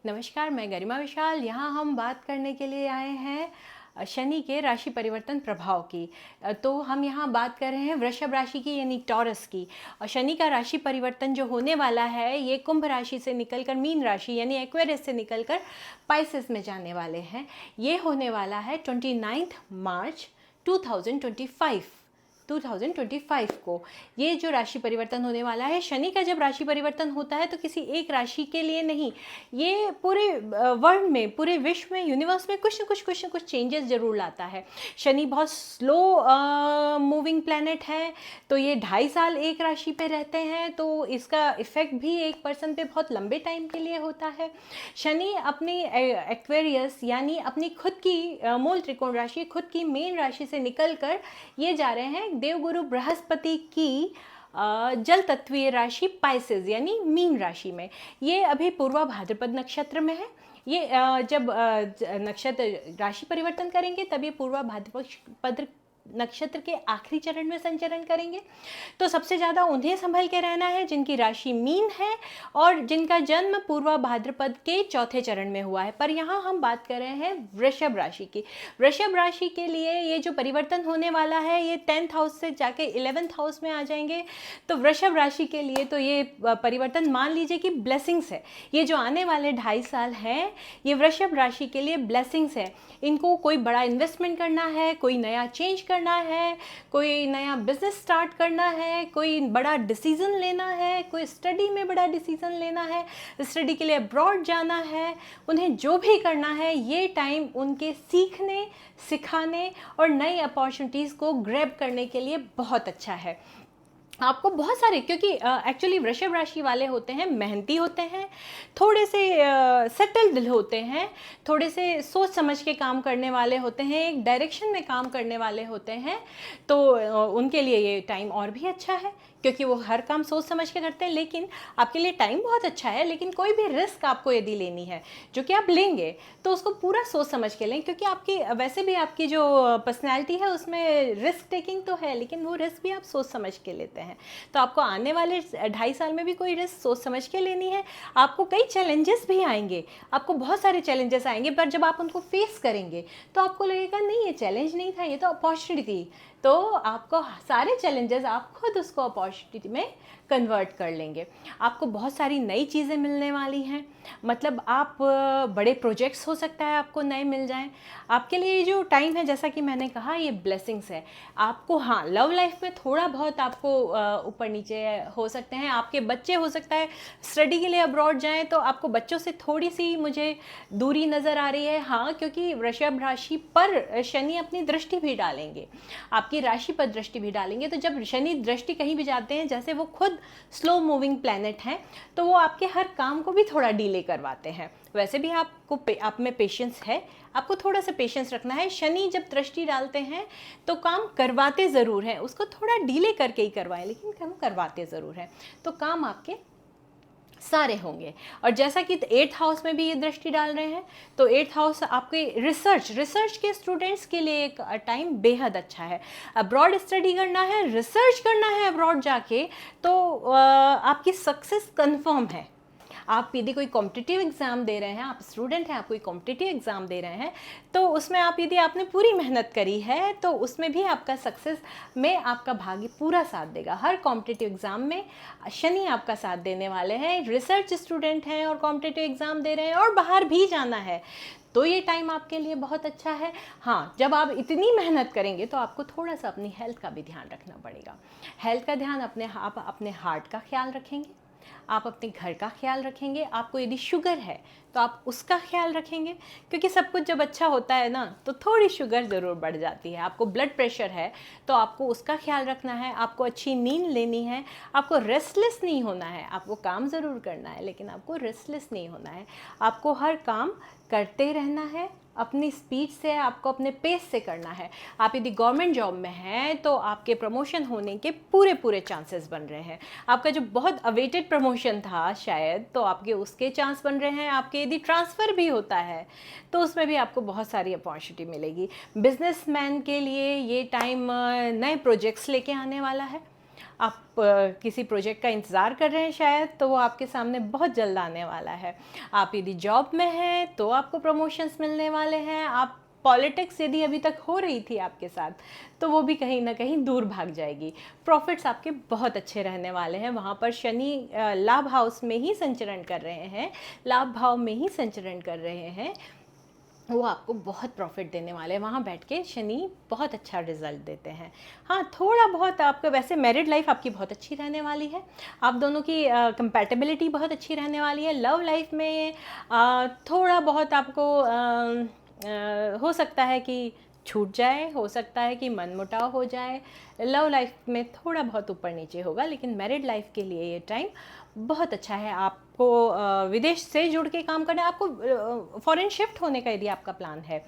नमस्कार, मैं गरिमा विशाल। यहाँ हम बात करने के लिए आए हैं शनि के राशि परिवर्तन प्रभाव की। तो हम यहाँ बात कर रहे हैं वृषभ राशि की यानी टॉरस की। और शनि का राशि परिवर्तन जो होने वाला है ये कुंभ राशि से निकलकर मीन राशि यानी एक्वेरियस से निकलकर पाइसेस में जाने वाले हैं। ये होने वाला है 29 मार्च 2025 को। ये जो राशि परिवर्तन होने वाला है, शनि का जब राशि परिवर्तन होता है तो किसी एक राशि के लिए नहीं, ये पूरे वर्ल्ड में, पूरे विश्व में, यूनिवर्स में कुछ न कुछ चेंजेस जरूर लाता है। शनि बहुत स्लो मूविंग प्लैनेट है, तो ये 2.5 साल एक राशि पे रहते हैं, तो इसका इफेक्ट भी एक पर्सन पे बहुत लंबे टाइम के लिए होता है। शनि अपनी एक्वेरियस यानी अपनी खुद की मूल त्रिकोण राशि, खुद की मेन राशि से निकलकर ये जा रहे हैं देवगुरु बृहस्पति की जल तत्वीय राशि पाइसेस यानी मीन राशि में। ये अभी पूर्वा भाद्रपद नक्षत्र में है। ये जब नक्षत्र राशि परिवर्तन करेंगे तब ये पूर्वा भाद्रपद नक्षत्र के आखिरी चरण में संचरण करेंगे। तो सबसे ज़्यादा उन्हें संभल के रहना है जिनकी राशि मीन है और जिनका जन्म पूर्वा भाद्रपद के चौथे चरण में हुआ है। पर यहाँ हम बात कर रहे हैं वृषभ राशि की। वृषभ राशि के लिए ये जो परिवर्तन होने वाला है ये 10th हाउस से जाके 11th हाउस में आ जाएंगे। तो वृषभ राशि के लिए तो ये परिवर्तन मान लीजिए कि ब्लेसिंग्स है। ये जो आने वाले 2.5 साल हैं ये वृषभ राशि के लिए ब्लेसिंग्स है। इनको कोई बड़ा इन्वेस्टमेंट करना है, कोई नया चेंज करना है, कोई नया बिजनेस स्टार्ट करना है, कोई बड़ा डिसीजन लेना है, कोई स्टडी में बड़ा डिसीजन लेना है, स्टडी के लिए अब्रॉड जाना है, उन्हें जो भी करना है ये टाइम उनके सीखने, सिखाने और नई अपॉर्चुनिटीज़ को ग्रैब करने के लिए बहुत अच्छा है। आपको बहुत सारे, क्योंकि एक्चुअली वृषभ राशि वाले होते हैं मेहनती होते हैं, थोड़े से सेटल्ड होते हैं, थोड़े से सोच समझ के काम करने वाले होते हैं, एक डायरेक्शन में काम करने वाले होते हैं। तो उनके लिए ये टाइम और भी अच्छा है क्योंकि वो हर काम सोच समझ के करते हैं। लेकिन आपके लिए टाइम बहुत अच्छा है, लेकिन कोई भी रिस्क आपको यदि लेनी है जो कि आप लेंगे तो उसको पूरा सोच समझ के लें, क्योंकि आपकी वैसे भी आपकी जो पर्सनैलिटी है उसमें रिस्क टेकिंग तो है, लेकिन वो रिस्क भी आप सोच समझ के लेते हैं। तो आपको आने वाले 2.5 साल में भी कोई रिस्क सोच समझ के लेनी है। आपको कई चैलेंजेस भी आएंगे, आपको बहुत सारे चैलेंजेस आएंगे, पर जब आप उनको फेस करेंगे तो आपको लगेगा नहीं ये चैलेंज नहीं था, ये तो अपॉर्चुनिटी थी। तो आपको सारे चैलेंजेस आप खुद उसको अपॉर्चुनिटी में कन्वर्ट कर लेंगे। आपको बहुत सारी नई चीज़ें मिलने वाली हैं, मतलब आप बड़े प्रोजेक्ट्स हो सकता है आपको नए मिल जाएं। आपके लिए ये जो टाइम है जैसा कि मैंने कहा ये ब्लेसिंग्स है। आपको हाँ लव लाइफ में थोड़ा बहुत आपको ऊपर नीचे हो सकते हैं। आपके बच्चे हो सकता है स्टडी के लिए अब्रॉड जाएं तो आपको बच्चों से थोड़ी सी मुझे दूरी नज़र आ रही है। हाँ, क्योंकि वृषभ राशि पर शनि अपनी दृष्टि भी डालेंगे, आपकी राशि पर दृष्टि भी डालेंगे। तो जब शनि दृष्टि कहीं भी जाते हैं, जैसे वो खुद स्लो मूविंग प्लैनेट हैं, तो वो आपके हर काम को भी थोड़ा डिले करवाते हैं। वैसे भी आपको आप में पेशेंस है, आपको थोड़ा सा पेशेंस रखना है। शनि जब दृष्टि डालते हैं तो काम करवाते ज़रूर हैं, उसको थोड़ा डिले करके ही करवाएं, लेकिन काम करवाते ज़रूर हैं। तो काम आपके सारे होंगे। और जैसा कि 8th हाउस में भी ये दृष्टि डाल रहे हैं, तो 8th हाउस आपके रिसर्च के स्टूडेंट्स के लिए एक टाइम बेहद अच्छा है। अब्रॉड स्टडी करना है, रिसर्च करना है अब्रॉड जाके, तो आपकी सक्सेस कंफर्म है। आप यदि कोई कॉम्पिटिटिव एग्ज़ाम दे रहे हैं, आप स्टूडेंट हैं, आप कोई कॉम्पिटिटिव एग्ज़ाम दे रहे हैं, तो उसमें आप यदि आपने पूरी मेहनत करी है तो उसमें भी आपका सक्सेस में आपका भाग्य पूरा साथ देगा। हर कॉम्पिटिटिव एग्ज़ाम में शनि आपका साथ देने वाले हैं। रिसर्च स्टूडेंट हैं और कॉम्पिटिटिव एग्ज़ाम दे रहे हैं और बाहर भी जाना है, तो ये टाइम आपके लिए बहुत अच्छा है। हाँ, जब आप इतनी मेहनत करेंगे तो आपको थोड़ा सा अपनी हेल्थ का भी ध्यान रखना पड़ेगा। हेल्थ का ध्यान आप अपने हार्ट का ख्याल रखेंगे, आप अपने घर का ख्याल रखेंगे। आपको यदि शुगर है तो आप उसका ख्याल रखेंगे, क्योंकि सब कुछ जब अच्छा होता है ना तो थोड़ी शुगर ज़रूर बढ़ जाती है। आपको ब्लड प्रेशर है तो आपको उसका ख्याल रखना है। आपको अच्छी नींद लेनी है, आपको रेस्टलेस नहीं होना है। आपको काम ज़रूर करना है लेकिन आपको रेस्टलेस नहीं होना है। आपको हर काम करते रहना है, अपनी स्पीड से, आपको अपने पेस से करना है। आप यदि गवर्नमेंट जॉब में हैं तो आपके प्रमोशन होने के पूरे चांसेस बन रहे हैं। आपका जो बहुत अवेटेड प्रमोशन था शायद, तो आपके उसके चांस बन रहे हैं। आपके यदि ट्रांसफ़र भी होता है तो उसमें भी आपको बहुत सारी अपॉर्चुनिटी मिलेगी। बिजनेसमैन के लिए ये टाइम नए प्रोजेक्ट्स लेके आने वाला है। आप किसी प्रोजेक्ट का इंतज़ार कर रहे हैं शायद, तो वो आपके सामने बहुत जल्द आने वाला है। आप यदि जॉब में हैं तो आपको प्रमोशंस मिलने वाले हैं। आप पॉलिटिक्स यदि अभी तक हो रही थी आपके साथ, तो वो भी कहीं ना कहीं दूर भाग जाएगी। प्रॉफिट्स आपके बहुत अच्छे रहने वाले हैं। वहाँ पर शनि लाभ हाउस में ही संचरण कर रहे हैं, लाभ भाव में ही संचरण कर रहे हैं, वो आपको बहुत प्रॉफिट देने वाले हैं। वहाँ बैठ के शनि बहुत अच्छा रिजल्ट देते हैं। हाँ, थोड़ा बहुत आपका वैसे मैरिड लाइफ आपकी बहुत अच्छी रहने वाली है। आप दोनों की कंपैटिबिलिटी बहुत अच्छी रहने वाली है। लव लाइफ में थोड़ा बहुत आपको हो सकता है कि छूट जाए, हो सकता है कि मनमुटाव हो जाए। लव लाइफ में थोड़ा बहुत ऊपर नीचे होगा, लेकिन मैरिड लाइफ के लिए ये टाइम बहुत अच्छा है। आपको विदेश से जुड़ के काम करना है, आपको फॉरेन शिफ्ट होने का यदि आपका प्लान है,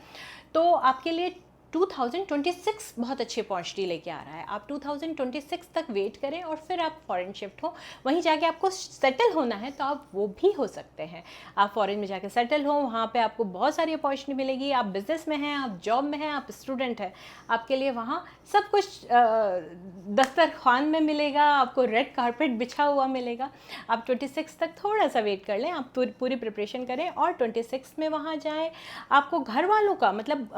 तो आपके लिए 2026 बहुत अच्छी अपॉर्चुनिटी लेके आ रहा है। आप 2026 तक वेट करें और फिर आप फॉरेन शिफ्ट हो। वहीं जाके आपको सेटल होना है तो आप वो भी हो सकते हैं। आप फॉरेन में जाके सेटल हो, वहाँ पे आपको बहुत सारी अपॉर्चुनिटी मिलेगी। आप बिजनेस में हैं, आप जॉब में हैं, आप स्टूडेंट हैं, आपके लिए वहाँ सब कुछ दस्तरखान में मिलेगा, आपको रेड कारपेट बिछा हुआ मिलेगा। आप 26 तक थोड़ा सा वेट कर लें, आप पूरी प्रिपरेशन करें और 26 में वहाँ जाएं। आपको घर वालों का मतलब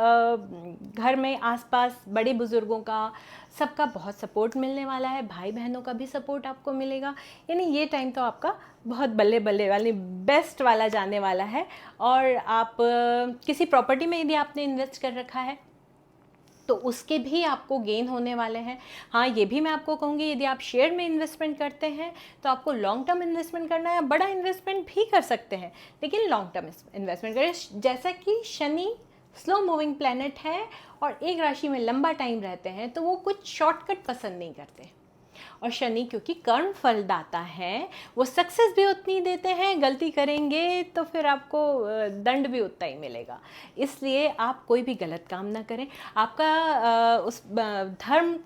घर में आसपास बड़े बुज़ुर्गों का, सबका बहुत सपोर्ट मिलने वाला है। भाई बहनों का भी सपोर्ट आपको मिलेगा। यानी ये टाइम तो आपका बहुत बल्ले बल्ले वाली बेस्ट वाला जाने वाला है। और आप किसी प्रॉपर्टी में यदि आपने इन्वेस्ट कर रखा है तो उसके भी आपको गेन होने वाले हैं। हाँ, ये भी मैं आपको कहूँगी, यदि आप शेयर में इन्वेस्टमेंट करते हैं तो आपको लॉन्ग टर्म इन्वेस्टमेंट करना है। बड़ा इन्वेस्टमेंट भी कर सकते हैं, लेकिन लॉन्ग टर्म इन्वेस्टमेंट करें। जैसा कि शनि स्लो मूविंग प्लैनेट है और एक राशि में लंबा टाइम रहते हैं, तो वो कुछ शॉर्टकट पसंद नहीं करते। और शनि क्योंकि कर्म फलदाता है, वो सक्सेस भी उतनी देते हैं, गलती करेंगे तो फिर आपको दंड भी उतना ही मिलेगा। इसलिए आप कोई भी गलत काम ना करें। आपका उस धर्म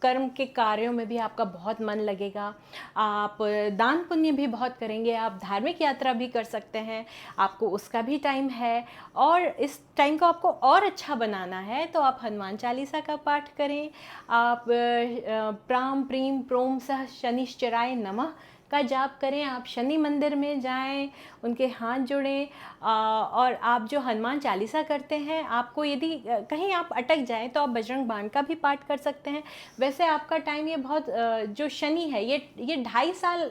कर्म के कार्यों में भी आपका बहुत मन लगेगा। आप दान पुण्य भी बहुत करेंगे, आप धार्मिक यात्रा भी कर सकते हैं, आपको उसका भी टाइम है। और इस टाइम को आपको और अच्छा बनाना है तो आप हनुमान चालीसा का पाठ करें। आप प्राम प्रीम प्रोम सह शनिश्चराय नमः का जाप करें। आप शनि मंदिर में जाएं, उनके हाथ जोड़ें। और आप जो हनुमान चालीसा करते हैं, आपको यदि कहीं आप अटक जाएं तो आप बजरंग बाण का भी पाठ कर सकते हैं। वैसे आपका टाइम ये बहुत जो शनि है ये 2.5 साल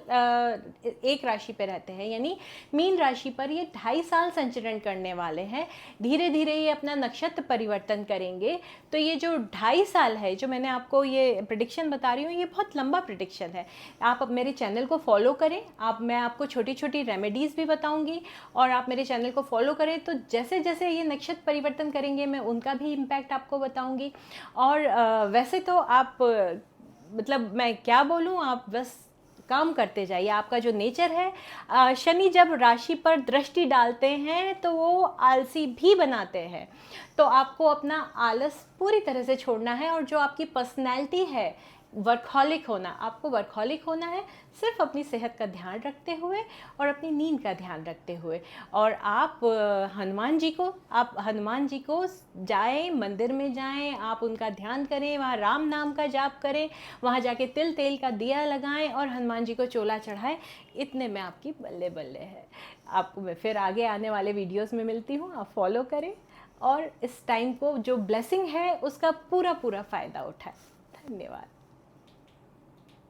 एक राशि पे रहते हैं, यानी मीन राशि पर ये 2.5 साल संचरण करने वाले हैं। धीरे धीरे ये अपना नक्षत्र परिवर्तन करेंगे। तो ये जो 2.5 साल है, जो मैंने आपको ये प्रेडिक्शन बता रही हूँ, ये बहुत लंबा प्रेडिक्शन है। आप अब मेरे चैनल को फॉलो करें। मैं आपको छोटी छोटी रेमेडीज़ भी बताऊंगी और आप मेरे चैनल को फॉलो करें, तो जैसे जैसे ये नक्षत्र परिवर्तन करेंगे मैं उनका भी इम्पैक्ट आपको बताऊंगी। और वैसे तो आप मतलब मैं क्या बोलूँ, आप बस काम करते जाइए। आपका जो नेचर है, शनि जब राशि पर दृष्टि डालते हैं तो वो आलसी भी बनाते हैं। तो आपको अपना आलस पूरी तरह से छोड़ना है। और जो आपकी पर्सनैलिटी है, वर्कहॉलिक होना, आपको वर्कहॉलिक होना है सिर्फ अपनी सेहत का ध्यान रखते हुए और अपनी नींद का ध्यान रखते हुए। और आप हनुमान जी को जाएं, मंदिर में जाएं, आप उनका ध्यान करें, वहाँ राम नाम का जाप करें, वहाँ जाके तिल तेल का दिया लगाएं और हनुमान जी को चोला चढ़ाएं। इतने में आपकी बल्ले बल्ले है। आपको मैं फिर आगे आने वाले वीडियोस में मिलती हूँ। आप फॉलो करें और इस टाइम को, जो ब्लेसिंग है, उसका पूरा फ़ायदा उठाएं। धन्यवाद।